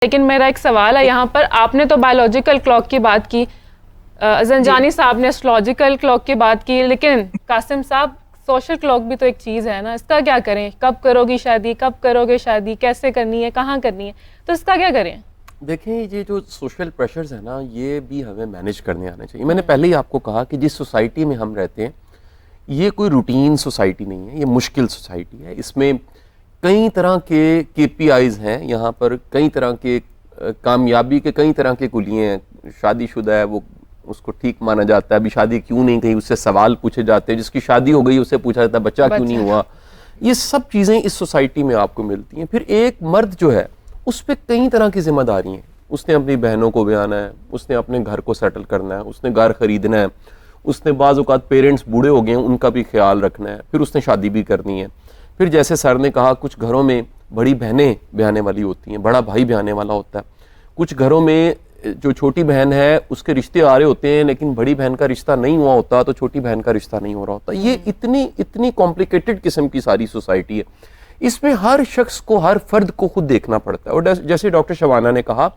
لیکن میرا ایک سوال ہے یہاں پر, آپ نے تو بایولوجیکل کلاک کی بات کی, زنجانی صاحب نے اسٹرولوجیکل کلاک کی بات کی, لیکن قاسم صاحب سوشل کلاک بھی تو ایک چیز ہے نا, اس کا کیا کریں؟ کب کرو گی شادی, کب کرو گے شادی, کیسے کرنی ہے, کہاں کرنی ہے, تو اس کا کیا کریں؟ دیکھیں یہ جو سوشل پریشرز ہیں نا, یہ بھی ہمیں مینیج کرنے آنے چاہیے. میں نے پہلے ہی آپ کو کہا کہ جس سوسائٹی میں ہم رہتے ہیں یہ کوئی روٹین سوسائٹی نہیں ہے, یہ مشکل سوسائٹی ہے. اس میں کئی طرح کے KPIs ہیں, یہاں پر کئی طرح کے کامیابی کے کئی طرح کے کلیے ہیں. شادی شدہ ہے وہ اس کو ٹھیک مانا جاتا ہے, ابھی شادی کیوں نہیں کی, اس سے سوال پوچھے جاتے ہیں. جس کی شادی ہو گئی اسے پوچھا جاتا ہے بچہ کیوں نہیں ہوا. یہ سب چیزیں اس سوسائٹی میں آپ کو ملتی ہیں. پھر ایک مرد جو ہے اس پہ کئی طرح کی ذمہ داری ہیں. اس نے اپنی بہنوں کو بیانا ہے, اس نے اپنے گھر کو سیٹل کرنا ہے, اس نے گھر خریدنا ہے, اس نے بعض اوقات پیرنٹس بوڑھے ہو گئے ہیں ان کا بھی خیال رکھنا ہے, پھر اس نے شادی بھی کرنی ہے. پھر جیسے سر نے کہا کچھ گھروں میں بڑی بہنیں بیانے والی ہوتی ہیں, بڑا بھائی بیانے والا ہوتا ہے. کچھ گھروں میں جو چھوٹی بہن ہے اس کے رشتے آ رہے ہوتے ہیں لیکن بڑی بہن کا رشتہ نہیں ہوا ہوتا تو چھوٹی بہن کا رشتہ نہیں ہو رہا ہوتا. یہ اتنی کمپلیکیٹڈ قسم کی ساری سوسائٹی ہے. اس میں ہر شخص کو, ہر فرد کو خود دیکھنا پڑتا ہے. اور جیسے ڈاکٹر شبانہ نے کہا,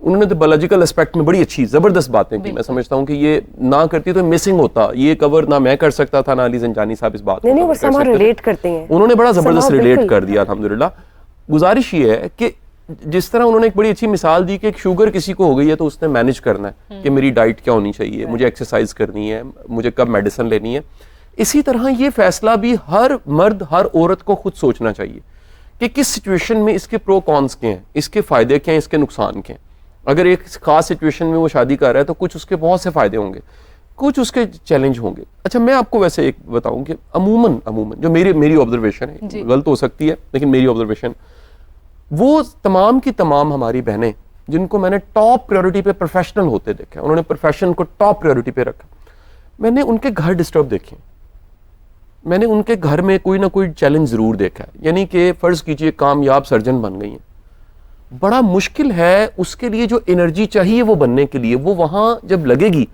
انہوں نے تو بایولوجیکل اسپیکٹ میں بڑی اچھی زبردست باتیں کی. میں سمجھتا ہوں کہ یہ نہ کرتی تو مسنگ ہوتا, یہ کور نہ میں کر سکتا تھا نہ علی زنجانی صاحب اس بات کو نہیں, وہ سما ریلیٹ کرتے ہیں. انہوں نے بڑا زبردست ریلیٹ کر دیا الحمدللہ. گزارش یہ ہے کہ جس طرح انہوں نے ایک بڑی اچھی مثال دی کہ ایک شوگر کسی کو ہو گئی ہے تو اس نے مینیج کرنا ہے کہ میری ڈائٹ کیا ہونی چاہیے, مجھے ایکسرسائز کرنی ہے, مجھے کب میڈیسن لینی ہے. اسی طرح یہ فیصلہ بھی ہر مرد, ہر عورت کو خود سوچنا چاہیے کہ کس سچویشن میں اس کے پرو کونس کے ہیں, اس کے فائدے کیا ہیں, اس کے نقصان کے ہیں. اگر ایک خاص سچویشن میں وہ شادی کر رہا ہے تو کچھ اس کے بہت سے فائدے ہوں گے, کچھ اس کے چیلنج ہوں گے. اچھا میں آپ کو ویسے ایک بتاؤں کہ عموماً جو میری آبزرویشن ہے, غلط ہو سکتی ہے لیکن میری آبزرویشن, وہ تمام کی تمام ہماری بہنیں جن کو میں نے ٹاپ پریورٹی پہ پروفیشنل ہوتے دیکھا, انہوں نے پروفیشن کو ٹاپ پریورٹی پہ رکھا, میں نے ان کے گھر ڈسٹرب دیکھے, میں نے ان کے گھر میں کوئی نہ کوئی چیلنج ضرور دیکھا ہے. یعنی کہ فرض کیجئے کامیاب سرجن بن گئی ہیں, بڑا مشکل ہے اس کے لیے جو انرجی چاہیے وہ بننے کے لیے, وہ وہاں جب لگے گی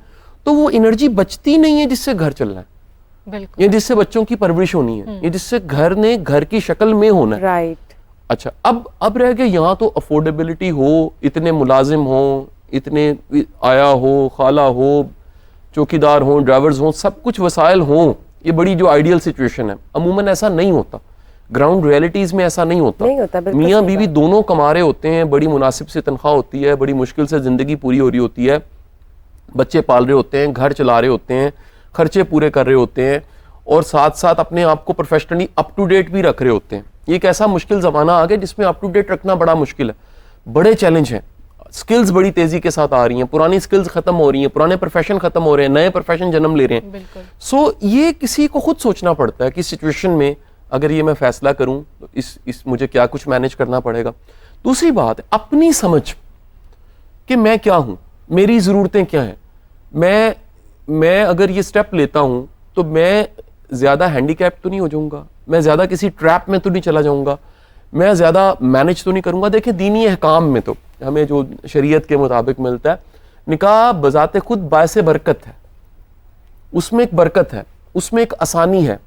تو وہ انرجی بچتی نہیں ہے جس سے گھر چلنا ہے, یا جس سے بچوں کی پرورش ہونی ہے, یا جس سے گھر نے گھر کی شکل میں ہونا ہے. رائٹ. اچھا اب رہ گئے یہاں تو افورڈیبلٹی ہو, اتنے ملازم ہوں, اتنے آیا ہو, خالہ ہو, چوکیدار ہوں, ڈرائیورز ہوں, سب کچھ وسائل ہوں. یہ بڑی جو آئیڈیل سچویشن ہے. عموماً ایسا نہیں ہوتا, گراؤنڈ ریئلٹیز میں ایسا نہیں ہوتا. میاں بیوی دونوں کما رہے ہوتے ہیں, بڑی مناسب سے تنخواہ ہوتی ہے, بڑی مشکل سے زندگی پوری ہو رہی ہوتی ہے, بچے پال رہے ہوتے ہیں, گھر چلا رہے ہوتے ہیں, خرچے پورے کر رہے ہوتے ہیں, اور ساتھ ساتھ اپنے آپ کو پروفیشنلی اپ ٹو ڈیٹ بھی رکھ رہے ہوتے ہیں. یہ ایک ایسا مشکل زمانہ آ گیا جس میں اپ ٹو ڈیٹ رکھنا بڑا مشکل ہے. بڑے چیلنج ہیں, سکلز بڑی تیزی کے ساتھ آ رہی ہیں, پرانی سکلز ختم ہو رہی ہیں, پرانے پروفیشن ختم ہو رہے ہیں, نئے پروفیشن جنم لے رہے ہیں. سو یہ کسی کو خود سوچنا پڑتا ہے کہ سچویشن میں اگر یہ میں فیصلہ کروں تو اس مجھے کیا کچھ مینیج کرنا پڑے گا. دوسری بات ہے اپنی سمجھ کہ میں کیا ہوں, میری ضرورتیں کیا ہیں. میں اگر یہ سٹیپ لیتا ہوں تو میں زیادہ ہینڈی کیپ تو نہیں ہو جاؤں گا, میں زیادہ کسی ٹریپ میں تو نہیں چلا جاؤں گا, میں زیادہ مینیج تو نہیں کروں گا. دیکھیں دینی احکام میں تو ہمیں جو شریعت کے مطابق ملتا ہے, نکاح بذات خود باعث برکت ہے, اس میں ایک برکت ہے, اس میں ایک آسانی ہے.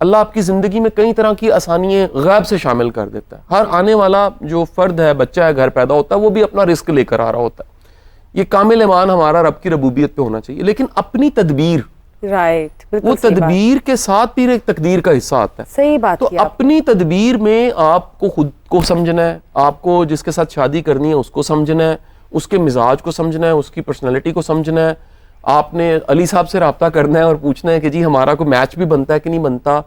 اللہ آپ کی زندگی میں کئی طرح کی آسانیاں غیب سے شامل کر دیتا ہے. ہر آنے والا جو فرد ہے, بچہ ہے, گھر پیدا ہوتا ہے, وہ بھی اپنا رزق لے کر آ رہا ہوتا ہے. یہ کامل ایمان ہمارا رب کی ربوبیت پہ ہونا چاہیے, لیکن اپنی تدبیر, رائٹ, وہ تدبیر کے ساتھ بھی ایک تقدیر کا حصہ آتا ہے. صحیح بات. تو اپنی تدبیر میں آپ کو خود کو سمجھنا ہے, آپ کو جس کے ساتھ شادی کرنی ہے اس کو سمجھنا ہے, اس کے مزاج کو سمجھنا ہے, اس کی پرسنالٹی کو سمجھنا ہے. آپ نے علی صاحب سے رابطہ کرنا ہے اور پوچھنا ہے کہ جی ہمارا کوئی میچ بھی بنتا ہے کہ نہیں بنتا.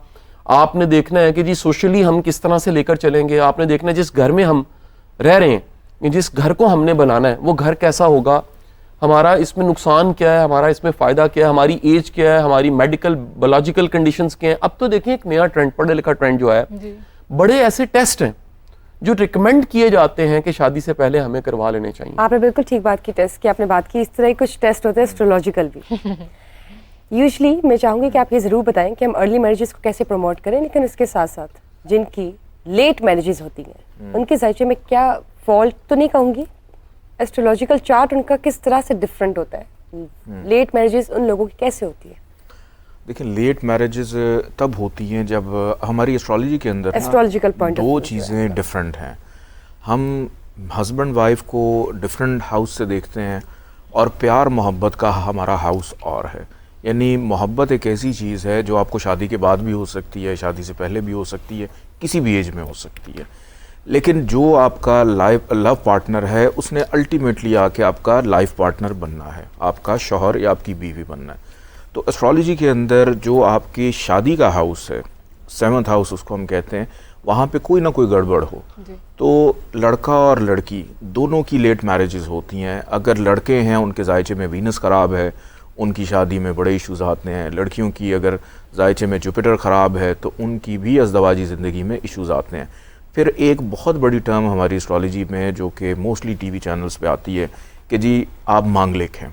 آپ نے دیکھنا ہے کہ جی سوشلی ہم کس طرح سے لے کر چلیں گے. آپ نے دیکھنا ہے جس گھر میں ہم رہ رہے ہیں, جس گھر کو ہم نے بنانا ہے وہ گھر کیسا ہوگا, ہمارا اس میں نقصان کیا ہے, ہمارا اس میں فائدہ کیا ہے, ہماری ایج کیا ہے, ہماری میڈیکل بایولوجیکل کنڈیشنز کیا ہیں. اب تو دیکھیں ایک نیا ٹرینڈ, پڑھے لکھا ٹرینڈ جو ہے, بڑے ایسے ٹیسٹ ہیں جو ریکمینڈ کیے جاتے ہیں کہ شادی سے پہلے ہمیں کروا لینے چاہیے. آپ نے بالکل ٹھیک بات کی, ٹیسٹ کی آپ نے بات کی. اس طرح کچھ ٹیسٹ ہوتے ہیں اسٹرولوجیکل بھی. یوزلی میں چاہوں گی کہ آپ یہ ضرور بتائیں کہ ہم ارلی میرجز کو کیسے پروموٹ کریں, لیکن اس کے ساتھ ساتھ جن کی لیٹ میرجز ہوتی ہیں ان کے ذائقے میں کیا فالٹ تو نہیں کہوں گی, ایسٹرولوجیکل چارٹ ان کا کس طرح سے ڈفرینٹ ہوتا ہے, لیٹ میرجز ان لوگوں کی کیسے ہوتی ہے؟ دیکھیں لیٹ میرجز تب ہوتی ہیں جب ہماری ایسٹرالوجی کے اندر ایسٹرولوجیکل پوائنٹ دو چیزیں ڈفرینٹ ہیں. ہم ہسبینڈ وائف کو ڈفرینٹ ہاؤس سے دیکھتے ہیں اور پیار محبت کا ہمارا ہاؤس اور ہے. یعنی محبت ایک ایسی چیز ہے جو آپ کو شادی کے بعد بھی ہو سکتی ہے, شادی سے پہلے بھی ہو سکتی ہے, کسی بھی ایج میں ہو سکتی ہے, لیکن جو آپ کا لو پارٹنر ہے اس نے الٹیمیٹلی آ کے آپ کا لائف پارٹنر بننا ہے, آپ کا شوہر یا آپ کی بیوی بننا ہے. تو اسٹرالوجی کے اندر جو آپ کی شادی کا ہاؤس ہے, 7th ہاؤس اس کو ہم کہتے ہیں, وہاں پہ کوئی نہ کوئی گڑبڑ ہو تو لڑکا اور لڑکی دونوں کی لیٹ میرجز ہوتی ہیں. اگر لڑکے ہیں ان کے ذائچے میں وینس خراب ہے, ان کی شادی میں بڑے ایشوز آتے ہیں. لڑکیوں کی اگر ذائچے میں جوپیٹر خراب ہے تو ان کی بھی ازدواجی زندگی میں ایشوز آتے ہیں. پھر ایک بہت بڑی ٹرم ہماری اسٹرالوجی میں جو کہ موسٹلی ٹی وی چینلز پہ آتی ہے کہ جی آپ مانگلک ہیں,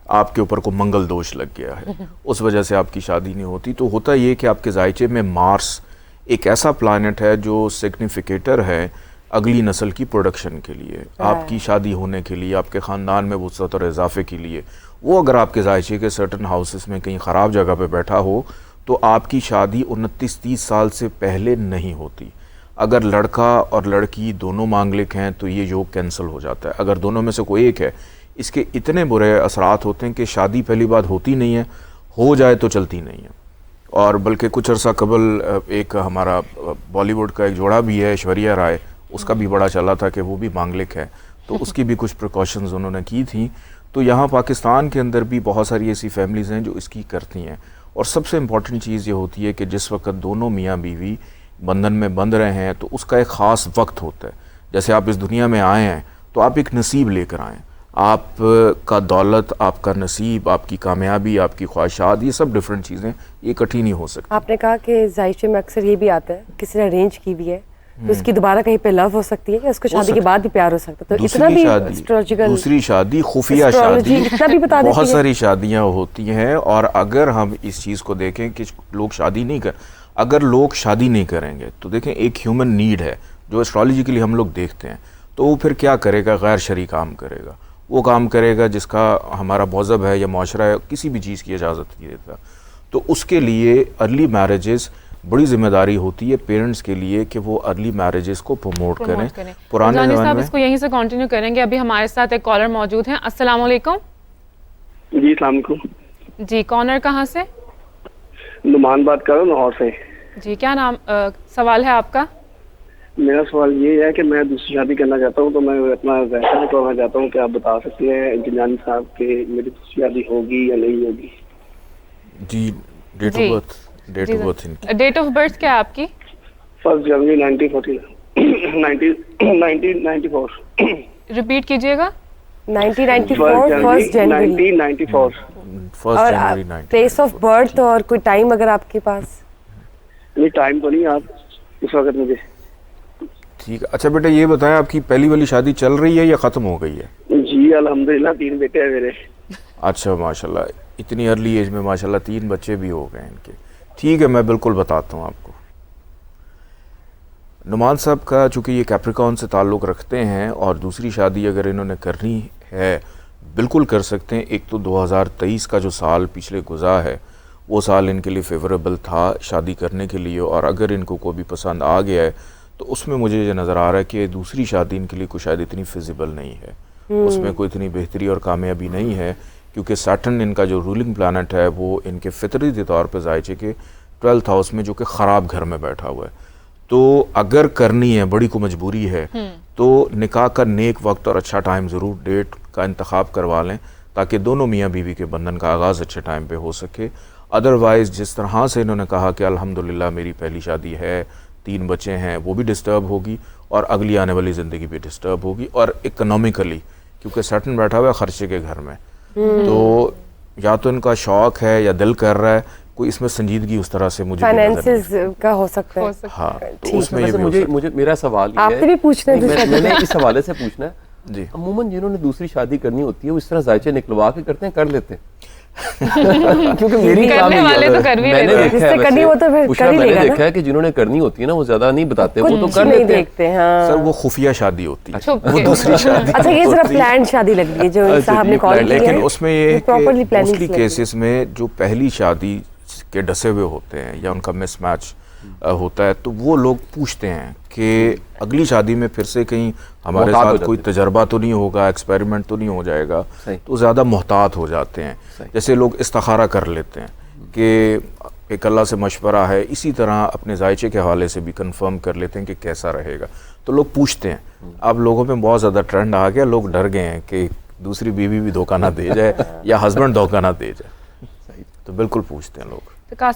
آپ کے اوپر کو منگل دوش لگ گیا ہے, اس وجہ سے آپ کی شادی نہیں ہوتی. تو ہوتا یہ کہ آپ کے ذائچے میں مارس ایک ایسا پلانٹ ہے جو سگنیفیکیٹر ہے اگلی نسل کی پروڈکشن کے لیے, آپ کی شادی ہونے کے لیے, آپ کے خاندان میں وسعت اور اضافے کے لیے. وہ اگر آپ کے ذائچے کے سرٹن ہاؤسز میں کہیں خراب جگہ پہ بیٹھا ہو تو آپ کی شادی 29-30 سال سے پہلے نہیں ہوتی. اگر لڑکا اور لڑکی دونوں مانگلک ہیں تو یہ یوگ کینسل ہو جاتا ہے. اگر دونوں میں سے کوئی ایک ہے, اس کے اتنے برے اثرات ہوتے ہیں کہ شادی پہلی بات ہوتی نہیں ہے, ہو جائے تو چلتی نہیں ہے. اور بلکہ کچھ عرصہ قبل ایک ہمارا بالی ووڈ کا ایک جوڑا بھی ہے, ایشوریہ رائے, اس کا بھی بڑا چلا تھا کہ وہ بھی مانگلک ہے, تو اس کی بھی کچھ پریکاشنز انہوں نے کی تھیں. تو یہاں پاکستان کے اندر بھی بہت ساری ایسی فیملیز ہیں جو اس کی کرتی ہیں. اور سب سے امپورٹنٹ چیز یہ ہوتی ہے کہ جس وقت دونوں میاں بیوی بندھن میں بندھ رہے ہیں تو اس کا ایک خاص وقت ہوتا ہے. جیسے آپ اس دنیا میں آئے ہیں تو آپ ایک نصیب لے کر آئیں, آپ کا دولت, آپ کا نصیب, آپ کی کامیابی, آپ کی خواہشات, یہ سب ڈفرینٹ چیزیں یہ اکٹھی نہیں ہو سکتی. آپ نے کہا کہ ذائچے میں اکثر یہ بھی آتا ہے کسی نے ارینج کی بھی ہے تو اس کی دوبارہ کہیں پہ لو ہو سکتی ہے یا اس کو شادی کے بعد بھی پیار ہو سکتا ہے, تو اتنا بھی اسٹریٹجیکل دوسری شادی, خفیہ شادی, اتنا بھی بتا دیتی ہے. بہت ساری شادیاں ہوتی ہیں. اور اگر ہم اس چیز کو دیکھیں کہ لوگ شادی نہیں اگر لوگ شادی نہیں کریں گے تو دیکھیں ایک ہیومن نیڈ ہے جو اسٹرالوجیکلی ہم لوگ دیکھتے ہیں, تو وہ پھر کیا کرے گا؟ غیر شرعی کام کرے گا. وہ کام کرے گا جس کا ہمارا مذہب ہے یا معاشرہ ہے کسی بھی چیز کی اجازت نہیں دیتا. تو اس کے لیے ارلی میرجز بڑی ذمہ داری ہوتی ہے پیرنٹس کے لیے کہ وہ ارلی میرجز کو پروموٹ کریں. پرانے زمانے میں اس کو یہیں سے کنٹینیو کریں گے. ابھی ہمارے ساتھ ایک کالر موجود ہیں. السلام علیکم. جی السلام علیکم. جی کالر کہاں سے؟ نعمان بات کر رہا ہوں لاہور سے. جی کیا نام سوال ہے آپ کا؟ میرا سوال یہ ہے کہ میں دوسری شادی کرنا چاہتا ہوں, تو میں اپنا ذائقہ نکالنا چاہتا ہوں کہ آپ بتا سکتے ہیں جنانی صاحب کہ میری دوسری شادی ہوگی یا نہیں ہوگی. جی date of birth date of birth کیا ہے آپ کی؟ 1 جنوری 1994. ریپیٹ کیجیے گا. 1994 1 جنوری 1994. اور پلیس آف برتھ اور کوئی ٹائم اگر آپ کے پاس؟ نہیں ٹائم تو نہیں, آپ اس وقت مجھے. ٹھیک ہے. اچھا بیٹا یہ بتائیں آپ کی پہلی والی شادی چل رہی ہے یا ختم ہو گئی ہے؟ جی الحمدللہ 3 بیٹے ہیں میرے. اچھا ماشاءاللہ, اتنی ارلی ایج میں ماشاءاللہ 3 بچے بھی ہو گئے ان کے. ٹھیک ہے میں بالکل بتاتا ہوں آپ کو. نعمان صاحب کا چونکہ یہ کیپریکون سے تعلق رکھتے ہیں اور دوسری شادی اگر انہوں نے کرنی ہے بالکل کر سکتے ہیں. ایک تو 2023 کا جو سال پچھلے گزرا ہے وہ سال ان کے لیے فیوریبل تھا شادی کرنے کے لیے, اور اگر ان کو کوئی بھی پسند آ گیا ہے تو اس میں مجھے یہ نظر آ رہا ہے کہ دوسری شادی ان کے لیے کوئی شاید اتنی فیزیبل نہیں ہے, اس میں کوئی اتنی بہتری اور کامیابی نہیں ہے, کیونکہ سیٹرن ان کا جو رولنگ پلانٹ ہے وہ ان کے فطری طور پہ ذائچے کے 12th ہاؤس میں جو کہ خراب گھر میں بیٹھا ہوا ہے. تو اگر کرنی ہے, بڑی کو مجبوری ہے, تو نکاح کا نیک وقت اور اچھا ٹائم ضرور ڈیٹ کا انتخاب کروا لیں تاکہ دونوں میاں بیوی کے بندھن کا آغاز اچھے ٹائم پہ ہو سکے. ادروائز جس طرح سے انہوں نے کہا کہ الحمدللہ میری پہلی شادی ہے, 3 بچے ہیں, وہ بھی ڈسٹرب ہوگی اور اگلی آنے والی زندگی بھی ڈسٹرب ہوگی, اور اکنومیکلی کیونکہ سیٹن بیٹھا ہوا ہے خرچے کے گھر میں, تو یا تو ان کا شوق ہے یا دل کر رہا ہے, کوئی اس میں سنجیدگی اس طرح سے مجھے فائنینسز کا ہو سکتا ہے. ہاں تو اس میں یہ بھی ہو سکتا ہے. مجھے میرا سوال آپ یہ سے بھی پوچھنا ہے, میں نے اس حوالے سے پوچھنا ہے. جی عموماً جنہوں نے دوسری شادی کرنی ہوتی ہے وہ اس طرح ذائچے نکلوا کے کرتے ہیں, کر لیتے ہیں کیونکہ میری کرنے والے تو کر بھی میں نے لیتے جس سے کرنی ہو تو پھر کر ہی لے گا نا. دیکھا ہے کہ جنہوں نے کرنی ہوتی ہے نا وہ زیادہ نہیں بتاتے, وہ تو کچھ کر نہیں لیتے ہیں. دیکھتے. ہاں سر وہ خفیہ شادی ہوتی ہے, چھپ وہ کے. دوسری شادی. اچھا یہ ذرا پلان شادی لگ رہی ہے جو صاحب نے کال کی ہے, لیکن اس میں یہ ہے کہ پراپرلی موسٹلی پلاننگ کیسز میں جو پہلی شادی کے ڈسے ہوئے ہوتے ہیں یا ان کا مس میچ ہوتا ہے تو وہ لوگ پوچھتے ہیں کہ اگلی شادی میں پھر سے کہیں ہمارے محتاط ہو ساتھ کوئی جاتے تجربہ تو نہیں ہوگا, ایکسپیریمنٹ تو نہیں ہو جائے گا, صحیح. تو زیادہ محتاط ہو جاتے ہیں. جیسے لوگ استخارہ کر لیتے ہیں کہ ایک اللہ سے مشورہ ہے, اسی طرح اپنے ذائچے کے حوالے سے بھی کنفرم کر لیتے ہیں کہ کیسا رہے گا. تو لوگ پوچھتے ہیں. اب لوگوں میں بہت زیادہ ٹرینڈ آ گیا, لوگ ڈر گئے ہیں کہ دوسری بیوی بھی دھوکہ نہ دے جائے یا ہسبینڈ دھوکہ نہ دے جائے, تو بالکل پوچھتے ہیں لوگ. تو قاسم